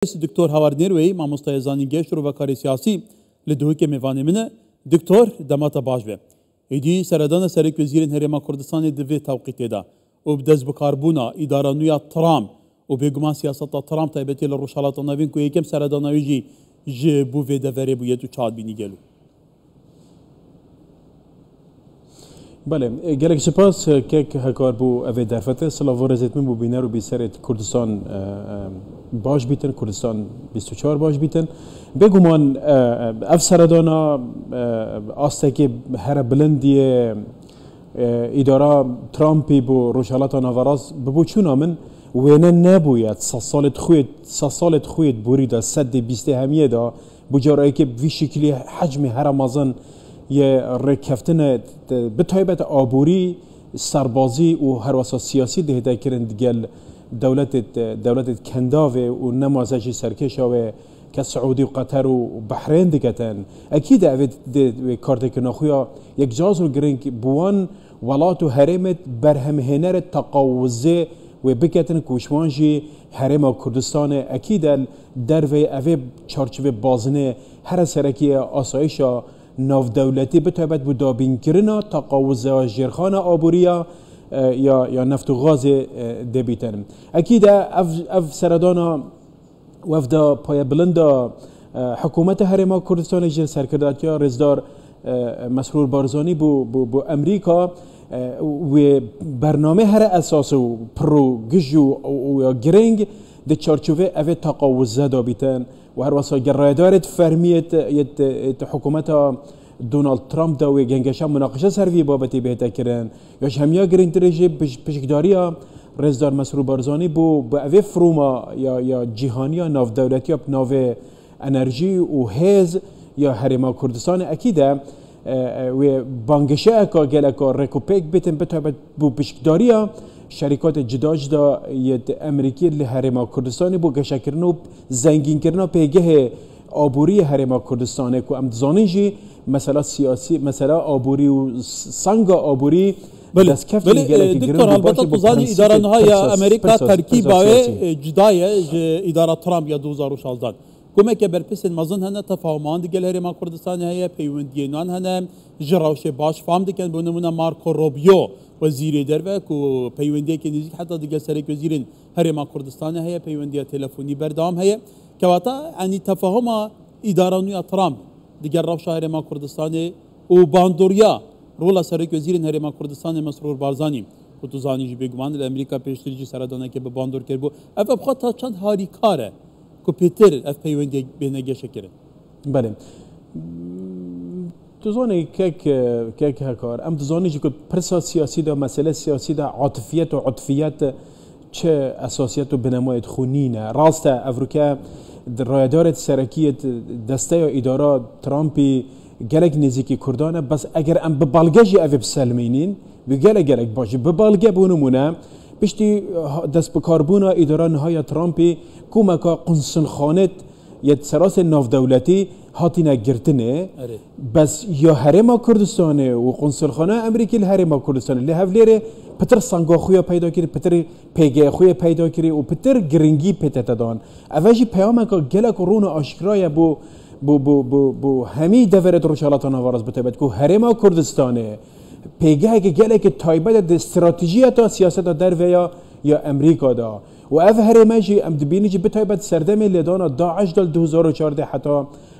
دکتر هاوارد نیروی مامۆستای زانینگەیشتر و بەکاری سیاسی لە دووهێکی میوانی منە دکتۆر دەماتە باش بێ ئیدی سەردانە سەرۆکوەزیرên Herêma Kurdistanê divê tewqîtê de û bi destbikarbûna îdara nû ya Trump û bêguman siyaseta Trump taybetî li Rojhilatê navîn ku yekêm seredana wî jî ji bo vê deverê bûye tu çawa bînî gelo. بله گلک سپاس که هکار بو اوی درفته سلاوارزت من بو بینر و بیسرت کردستان باش بیتن کردستان 24 باش بیتن بگومان اف سردانا آسته که هر بلندی اداره ترامپی بو روشالات نوراز ببو چون من وینه نبوید سالت خوید بوریده صد بیسته همیه دا بجارایی که وی شکلی حجم هر مازن یه رکفتن به تایبت آبوری سربازی و هر واسه سیاسی ده کردن دیگل دولت کنداوه و نمازجی سرکشاوه که سعودی و قطر و بحرین دیگتن اکید اوید کارت که نخویا یک جاز رو گرنگ بوان ولات و حرمت برهمهنر تقاوزه و بکتن کوشمانجی حرم کردستان اکید در و اوی چارچوه بازنه هر سرکی آسایشا ناو دولتی بتابت بود دابین کرنا تقاوز جرخان آبوریا یا نفت و غاز دبیتن اکید اف سردانا وفدا پای بلند حکومت حرم کردستان جر سرکرداتیا رزدار مسرور بارزانی بو امریکا و برنامه هر اساس و پرو گجو و گرنگ ده چارچوه اوه تقاوز دابیتن و هر واسه گرایدارت فرمیت یت حکومت دونالد ترامپ دا و گنگشا مناقشه سروی بابتی بهتا کرن یاش همیا گرین ترجی پشکداریا رزدار مسرور بارزانی بو اوه فروما یا جهانیا ناو دولتی یا ناو انرژی و هز یا حرم کردستان اکیده و بانگشه اکا گل اکا رکوپیک بیتن بتابت بو پشکداریا شرکات جدا یه امریکی لی حرم کردستانی بو گشا کرنو زنگین کرنو پیگه آبوری حرم کردستانی کو امتزانی جی مسئله سیاسی مسئله آبوری و سنگ آبوری بله دکتر البته بزانی اداره نهای امریکا ترکیب جدایه اداره ترامپ یا 2016 كما كبربس مازن هنا تفاهمان ديال هريما كردستان هي بيوندينان هنا جراوش باش فهم دي كان بنمونا ماركو روبيو وزير دربك وبيوندي كنيزيك حتى ديال سرك وزيرين هريما كردستان هي بيوندي تليفوني بردام هي كواتا يعني تفاهم اداره ترامب ديال روش هريما كردستان وباندوريا رولا سرك وزيرين هريما كردستان مسرور بارزاني وتزاني جي بيغمان الامريكا بيشتري سردانه كي باندور كربو اف بخاطر چند هاریکاره کپیتر اف پیوندی بینگه شکره. بله. تزانی که هکار. ام تزانی که پرسا سیاسی دا مسئله سیاسی دا عاطفیت چه اساسیت و بنمایت خونینه. راست افریقا رایدارت سرکیت دسته یا اداره ترامپی گلک نزدیکی کردانه بس اگر ام به بالگجی اوی بسلمینین و گلک باشه به بالگه بونمونه بشتی دست به کاربونا اداره نهای ترامپی کومکا قنصل خانت یه سراس ناف دولتی هاتی نگرتنه بس یا حرم کردستانه و قنصل خانه امریکی الحرم کردستانه لی هفلیره پتر سنگا خویا پیدا کری پتر پیگه خویا پیدا کری و پتر گرنگی پیتا دان اوجی پیامکا گلک رون آشکرای بو همی دورت روشالات نوارز بتابد که حرم کردستانه پیگه که گلک تایبت د استراتژی تا سیاست در ویا یا امریکا دا و اف هرمجی ام دبینی جی بتایبت سردم لیدانا داعش دل 2014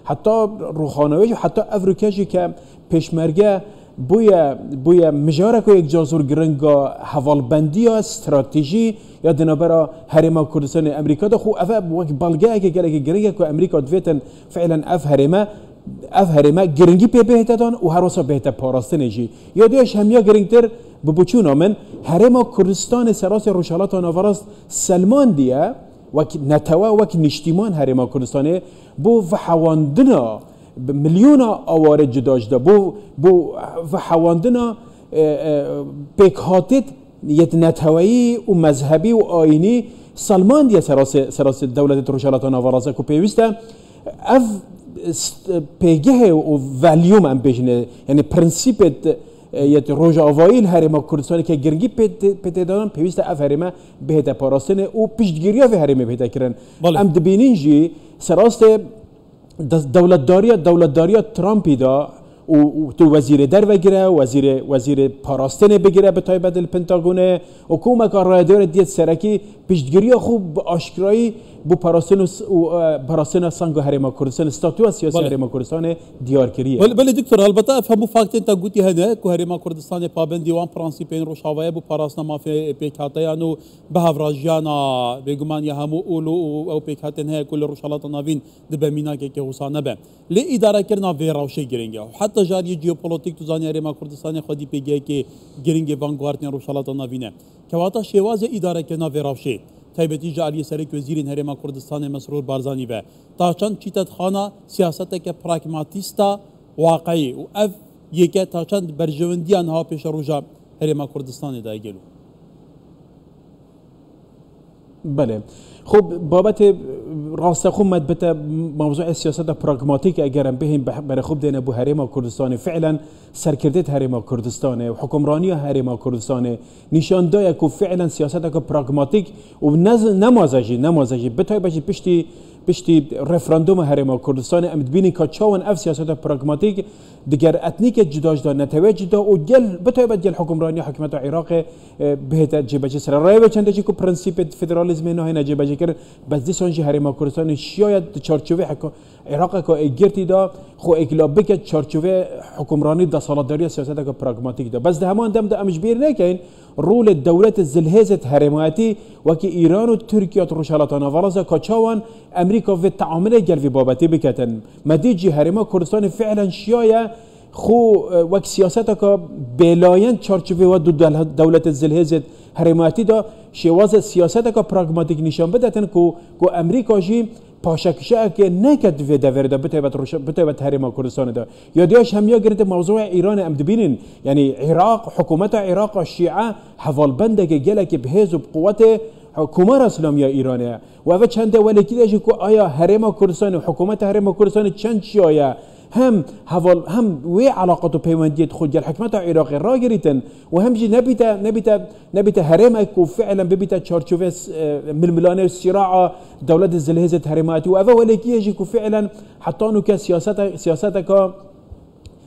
حتی روخانوی حتی افریقایی که پشمرگه بویا مجاره که یک جازور گرنگا حوالبندی یا استراتژی یا دنبرا حرم کردستان امریکا دا خو اف وقت بالگه که گلک گرنگه که امریکا دویتن فعلا اف هرمه گرنگی پی بهت دان و هر واسه بهت پاراستن جی یادیش همیا گرنگتر ببوچون من حرم کردستان سراس روشالات نوراز سلمان دیه وک نتوا وک نشتیمان حرم کردستانه بو وحواندنا میلیون آواره جداج ده بو وحواندنا پیکهاتت یت نتوایی و مذهبی و آینی سلمان دیه سراس دولت روشالات نوراز کو پیوسته اف پیگه و ولیوم ام بجنه یعنی پرنسیپت یه روز آوایل هرما کردستان که گرنگی پتیدان پیوسته اف هرما بهت پاراستن او پیشگیری و هرما بهت کردن ام دبینینجی سراست دولتداری ترامپی دا و تو وزیر در بگیره وزیر پاراستن بگیره به تایبت الپنتاگونه و کومه کار رایدار دیت سرکی پیشگیری خوب آشکارایی بو پاراستن سانگ هرما کردستان استاتو سیاسی هرما کردستان دیار کریه. بله دکتر البته فهمو فاکتن تا گویی هنه که هرما کردستان پابند دیوان پرانسیپین روشاویه بو پاراستن مافی پیکاتیانو به هفراجیانا بگمان یا همو اولو او پیکاتن هی کل روشالات نوین دبمینا که حسانه به لی اداره کردن ویراوشی گرینگه حتی جاری جیوپولیتیک تو زانی هرما کردستان خودی پیگه که گرینگه وانگواردن روشالات نوینه که واتا شواز اداره کردن ویراوشی تایبتی جاری سرک وزیرین هرما کردستان مسرور بارزانی و تا چند چیتت خانه سیاست که پراگماتیستا واقعی و اف یکی تا چند برجوندی آنها پیش روزا هرما کردستان دایگلو. بله خب بابت راست خوب مدبت موضوع سیاست پراگماتیک اگرم بهم برای خوب دینه بو هرما کردستان فعلا سرکردت هرما کردستان و حکمرانی هرما کردستان نشان داده که فعلا سیاست که پراگماتیک و نمازجی بتای بچی پشتی رفراندوم هرما کردستان امد بینی که چاون اف سیاست پراگماتیک دیگر اتنیک جداش دا نتوجه دا و گل بتای بچ گل حکمرانی حکومت عراق بهت جبهه سر رای بچنده چی کو پرنسیپ فدرالیسم نه هنه جبهه کرد بس دیسانجی هرما کردستان شاید چارچوبه عراق که گرتی دا خو اکلاب بک چارچوبه حکمرانی دا سالاداری سیاست که پراگماتیک دا بس ده همان دم دا امجبیر نکن رول دولت زلهزت هرماتی وکی ایران و ترکیه و روشالاتان ورزا کچاوان امریکا و تعامل جلوی بابتی بکتن مدیجی هرما کردستان فعلا شیایه خو وک سیاست که بلاین چارچوبه و دولت زلهزت هرماتی دا شواز سیاست که پراگماتیک نشان بدتن که امریکا جی پاشکشه که نکد و دورده بتوبت هرما کردستان دا یادیاش همیا گرد موضوع ایران ام دبینن یعنی عراق حکومت عراق شیعه حوالبنده که گله که بهز و قوت حکومت اسلامی ایرانه و اوه چنده ولی که که آیا هرما کردستان و حکومت هرما کردستان چند شیعه هم وی علاقات و پیوندیت خود جل حکمت عراق را گریتن و همجی نبیتا هرم اکو فعلا ببیتا چارچوبه ململانه صراع دولت زلهزت هرماتی و اوه ولی که که فعلا حتی انو که سیاست که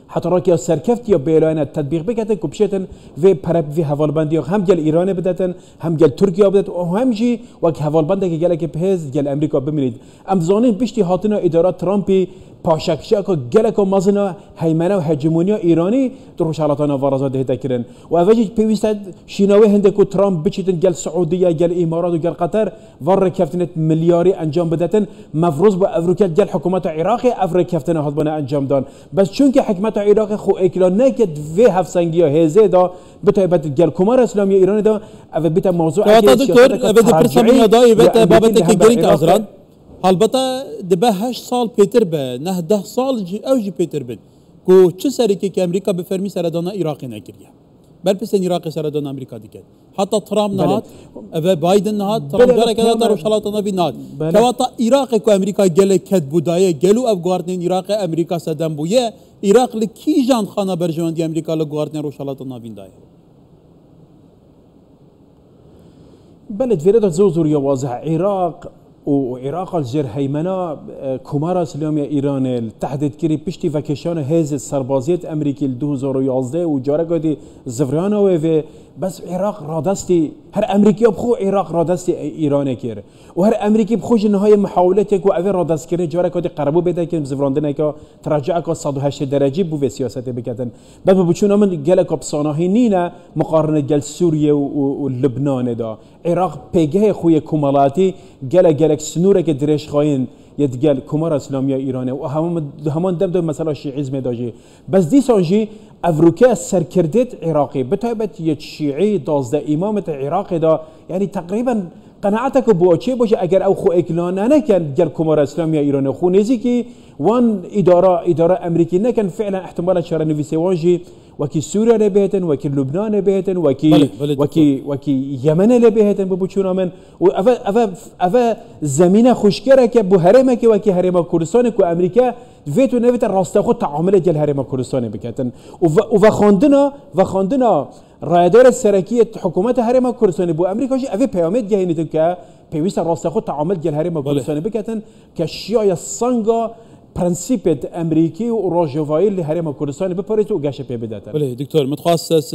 حتی را که سرکفت یا بیلانه تطبیق بکتن که بشتن و پرب و حوالبندی هم گل ایران بدتن هم گل ترکیه بدت و همجی وقت حوالبنده که گل که پهز گل امریکا بمینید امزانین بشتی حاطنا ادارات ترامپی پاشکشه که گل که مازنا هیمنه و هجمونیا ایرانی در روشالاتان وارزا دهده کردن و اوجی پیوسته شیناوی هنده که ترامپ بچیدن گل سعودیه گل امارات و گل قطر ور کفتنت میلیاری انجام بدتن مفروض با افریقا گل حکومت عراقی افریقا کفتنه هات بنا انجام دان بس چون که حکومت عراق خو اکران نکد و هفسنگی هزه دا بتایبت گل کمار اسلامی ایرانی دا او بیت موضوع که دکتر او پرسمی دای بیت بابت که گرینگ ازران البته دبه 8 سال پیتر به نه 10 سال اوجی پیتر بد کو چه سری که امریکا به فرمی سردان عراقی نکریه بل پس عراق سردان امریکا دیگه حتی ترامپ نهاد و بایدن نهاد ترامپ داره که در روشالات نبی نهاد که واتا عراق کو امریکا گل کد بودایه گلو افغاردن عراق امریکا سدم بویه عراق لکی جان خانه برجوندی امریکا لگواردن روشالات نبی دایه بلد فيرد زوزور يواضح عراق وعراق الجر هيمنة كمارا اسلامية ايران التحديد كري بشتي فكشان هز سربازيت امريكي 2011 وجارة قدي زفريانا وفي بس عراق رادستي هر امريكي بخو عراق رادستي ايران كير وهر امريكي بخوش نهاية محاولتك وافي رادست كري جارة قدي قربو بيدا كن زفراندنا كا ترجعك 108 درجة بو في سياسة بكتن بس بچونا من جلك بصاناهي نينا مقارنة جل سوريا ولبنان دا عراق بيجه خويا كمالاتي جلك سنورة كدريش خاين يتقال كمار اسلامية ايرانه و همان دم مثلا شيعيزم داجي بس دي سانجي افروكا سركردت عراقي بتايبت يت شيعي 12 امامة عراقي دا يعني تقريبا قناعتك بو چه باشه اگر او خو اکلانه نکن گل کمار اسلامی ایران خو نزی که وان اداره امریکی نکن فعلا احتمال شر نویسه وانجی وكي سوريا لبيتن وكي لبنان لبيتن وكي يمن لبيتن ببوچونا من وافا زمينه خوشكره که بو هرمه که وكي هرمه كردستان کو امريكا فيتو نويت راست خود تعامل جل هرمه كردستان بكتن وخاندنا رایدار سرکیه حکومت هرمه کردستان بو امریکا جی اوی پیامد گهینیتن که پیوست راست خود تعامل جل هرمه کردستان بکتن که شیای سانگا پرنسیپت امریکی و راجوایی اللي هرم کردستان بپرید و گشت پی بداتن. بله دکتر متخصص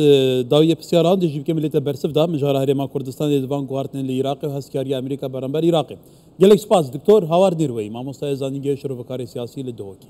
داویه بسیاران دیجیب که ملیت برسف دا مجار هرم کردستان دوان گوارتن لعراق و هسکاری امریکا برانبر عراق. گلک سپاس دکتر هوار دیروی ماموستای زانینگی شروع کاری سیاسی لدوکی.